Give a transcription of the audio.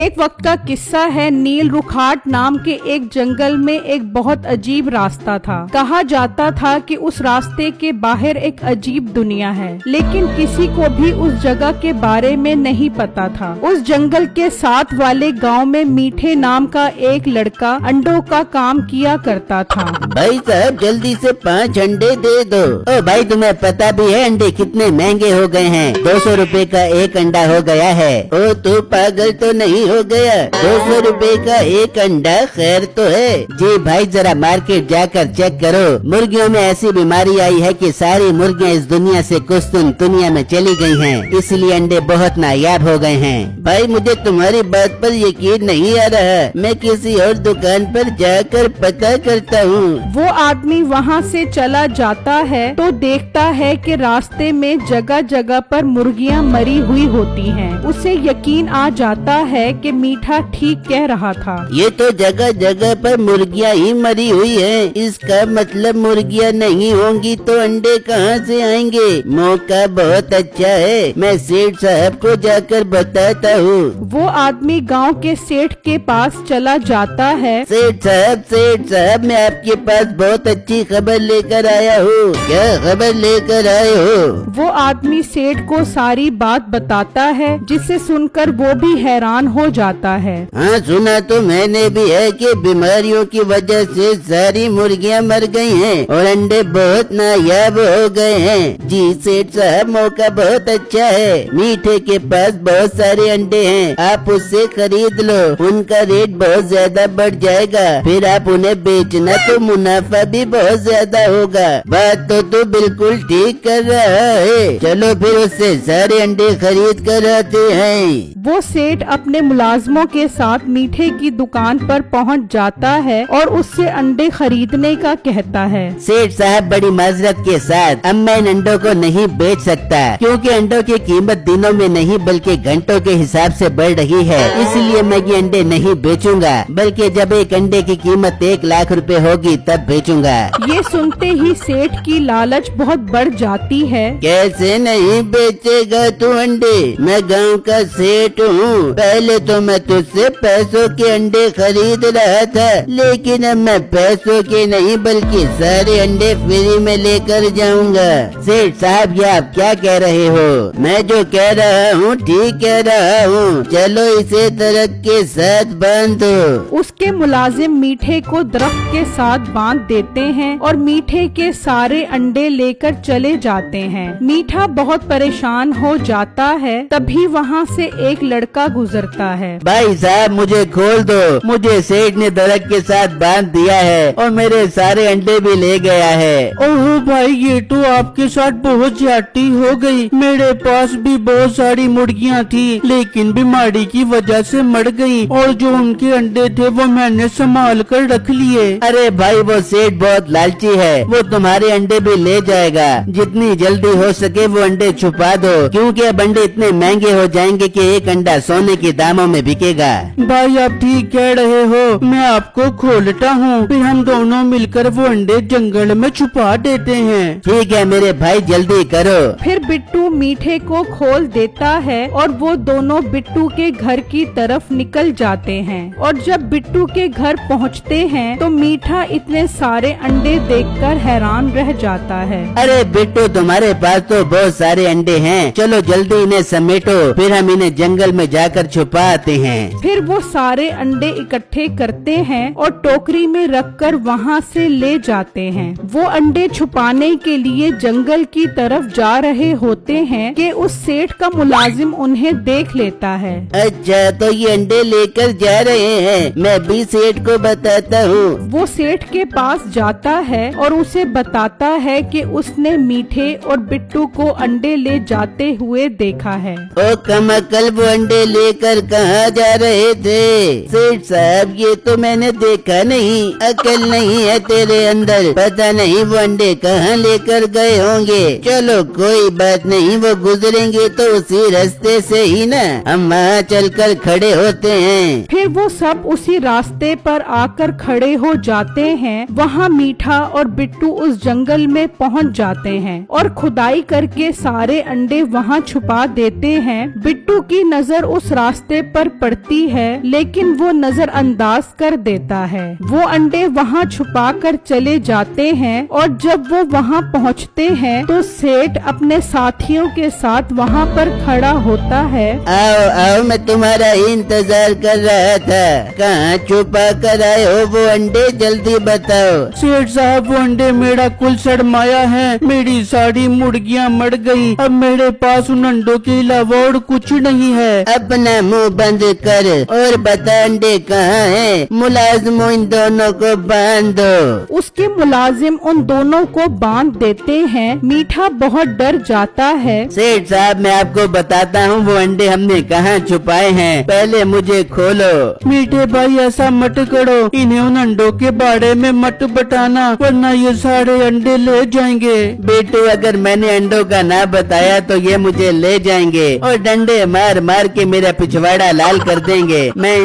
एक वक्त का किस्सा है। नील रुखाट नाम के एक जंगल में एक बहुत अजीब रास्ता था। कहा जाता था कि उस रास्ते के बाहर एक अजीब दुनिया है, लेकिन किसी को भी उस जगह के बारे में नहीं पता था। उस जंगल के साथ वाले गांव में मीठे नाम का एक लड़का अंडों का काम किया करता था। भाई साहब जल्दी से 5 अंडे दे दो। ओ भाई तुम्हें पता भी है अंडे कितने महंगे हो गए हैं? 200 रुपए का एक अंडा हो गया है। ओ तू पागल तो नहीं हो गया? 200 रुपए का एक अंडा खैर तो है। जी भाई जरा मार्केट जाकर चेक करो। मुर्गियों में ऐसी बीमारी आई है कि सारी मुर्गियां इस दुनिया से कुछ दुनिया में चली गई हैं, इसलिए अंडे बहुत नायाब हो गए हैं। भाई मुझे तुम्हारी बात पर यकीन नहीं आ रहा, मैं किसी और दुकान पर जाकर पता करता हूँ। वो आदमी वहाँ से चला जाता है तो देखता है कि रास्ते में जगह जगह पर मुर्गियाँ मरी हुई होती हैं। उसे यकीन आ जाता है कि मीठा ठीक कह रहा था। ये तो जगह जगह पर मुर्गियाँ ही मरी हुई हैं। इसका मतलब मुर्गियाँ नहीं होंगी तो अंडे कहाँ से आएंगे? मौका बहुत अच्छा है, मैं सेठ साहब को जाकर बताता हूँ। वो आदमी गांव के सेठ के पास चला जाता है। सेठ साहब मैं आपके पास बहुत अच्छी खबर लेकर आया हूँ। क्या खबर लेकर आए हो? वो आदमी सेठ को सारी बात बताता है, जिसे सुनकर वो भी हैरान हो जाता है। हाँ सुना तो मैंने भी है कि बीमारियों की वजह से सारी मुर्गियाँ मर गई हैं और अंडे बहुत नायाब हो गए हैं। जी सेठ साहब मौका बहुत अच्छा है, मीठे के पास बहुत सारे अंडे हैं, आप उससे खरीद लो। उनका रेट बहुत ज्यादा बढ़ जाएगा, फिर आप उन्हें बेचना तो मुनाफा भी बहुत ज्यादा होगा। बात तो तू बिल्कुल ठीक कर रहा है, चलो फिर उससे सारे अंडे खरीद कर आते हैं। वो सेठ अपने मुलाजमों के साथ मीठे की दुकान पर पहुंच जाता है और उससे अंडे खरीदने का कहता है। सेठ साहब बड़ी माजरत के साथ अब मैं इन अंडों को नहीं बेच सकता, क्योंकि अंडों की कीमत दिनों में नहीं बल्कि घंटों के हिसाब से बढ़ रही है, इसलिए मैं ये अंडे नहीं बेचूंगा, बल्कि जब एक अंडे की कीमत 1 लाख रुपए होगी तब बेचूंगा। ये सुनते ही सेठ की लालच बहुत बढ़ जाती है। कैसे नहीं बेचेगा तू अंडे? मैं गांव का सेठ हूँ, पहले तो मैं तुझसे पैसों के अंडे खरीद रहा था, लेकिन अब मैं पैसों के नहीं बल्कि सारे अंडे फ्री में लेकर जाऊंगा। सेठ साहब ये आप क्या कह रहे हो? मैं जो कह रहा हूँ ठीक कह रहा हूँ, चलो इसे दरख्त के साथ बांध दो। उसके मुलाजिम मीठे को दरख्त के साथ बांध देते हैं और मीठे के सारे अंडे लेकर चले जाते हैं। मीठा बहुत परेशान हो जाता है, तभी वहाँ से एक लड़का गुजरता है। भाई साहब मुझे खोल दो, मुझे सेठ ने दरख्त के साथ बांध दिया है और मेरे सारे अंडे भी ले गया है। ओह भाई ये तो आपके साथ बहुत ज्यादती हो गई। मेरे पास भी बहुत सारी मुर्गियाँ थी, लेकिन बीमारी की वजह से मर गई और जो उनके अंडे थे वो मैंने संभाल कर रख लिए। अरे भाई वो सेठ बहुत लालची है, वो तुम्हारे अंडे भी ले जाएगा। जितनी जल्दी हो सके वो अंडे छुपा दो, क्योंकि अब अंडे इतने महंगे हो जाएंगे कि एक अंडा सोने के दामों में बिकेगा। भाई आप ठीक कह रहे हो, मैं आपको खोलता हूँ, फिर हम दोनों मिलकर वो अंडे जंगल में छुपा देते हैं। ठीक है मेरे भाई जल्दी करो। फिर बिट्टू मीठे को खोल देता है और वो दोनों बिट्टू के घर की तरफ निकल जाते हैं। और जब बिट्टू के घर पहुँचते हैं तो मीठा इतने सारे अंडे देखकर हैरान रह जाता है। अरे बिट्टू तुम्हारे पास तो बहुत सारे अंडे हैं, चलो जल्दी इन्हें समेटो, फिर हम इन्हें जंगल में जाकर छुपा आते हैं। फिर वो सारे अंडे इकट्ठे करते हैं और टोकरी में रखकर वहाँ से ले जाते हैं। वो अंडे छुपाने के लिए जंगल की तरफ जा रहे होते हैं कि उस सेठ का मुलाजिम उन्हें देख लेता है। अच्छा तो ये अंडे लेकर जा रहे हैं, मैं भी सेठ को बताता हूँ। वो सेठ के पास जाता है और उसे बताता है कि उसने मीठे और बिट्टू को अंडे ले जाते हुए देखा है। ओ कमकल वो अंडे लेकर कहाँ जा रहे थे? सेठ साहब ये तो मैंने देखा नहीं, अकल नहीं है तेरे अंदर, पता नहीं वो अंडे कहाँ लेकर गए होंगे। चलो कोई बात नहीं, वो गुजरेंगे तो उसी रास्ते से ही ना, हम वहाँ चलकर खड़े होते हैं। फिर वो सब उसी रास्ते पर आकर खड़े हो जाते हैं। वहाँ मीठा और बिट्टू उस जंगल में पहुँच जाते हैं और खुदाई करके सारे अंडे वहाँ छुपा देते हैं। बिट्टू की नजर उस रास्ते पर पड़ती है, लेकिन वो नजरअंदाज कर देता है। वो अंडे वहाँ छुपा कर चले जाते हैं और जब वो वहाँ पहुँचते हैं तो सेठ अपने साथियों के साथ वहाँ पर खड़ा होता है। आओ आओ, मैं तुम्हारा ही इंतजार कर रहा था। कहाँ छुपा कर आए हो वो अंडे, जल्दी बताओ। सेठ साहब, वो अंडे मेरा कुल सड़माया है, मेरी सारी मुर्गियाँ मर गई। अब मेरे पास उन अंडों के अलावा और कुछ नहीं है। अपना मुंह बंद कर और बता अंडे कहाँ हैं। मुलाजिम इन दोनों को बांध दो। उसके मुलाजिम उन दोनों को बांध देते हैं। मीठा बहुत डर जाता है। सेठ साहब, मैं आपको बताता हूँ वो अंडे हमने कहाँ छुपाए हैं, पहले मुझे खोलो। मीठे भाई, ऐसा मत करो, इन्हें उन अंडों के बारे में मत बताना, वरना ये सारे अंडे ले जाएंगे। बेटू, अगर मैंने अंडों का ना बताया तो ये मुझे ले जाएंगे और डंडे मार मार के मेरा पिछवाड़ा लाल कर देंगे। मैं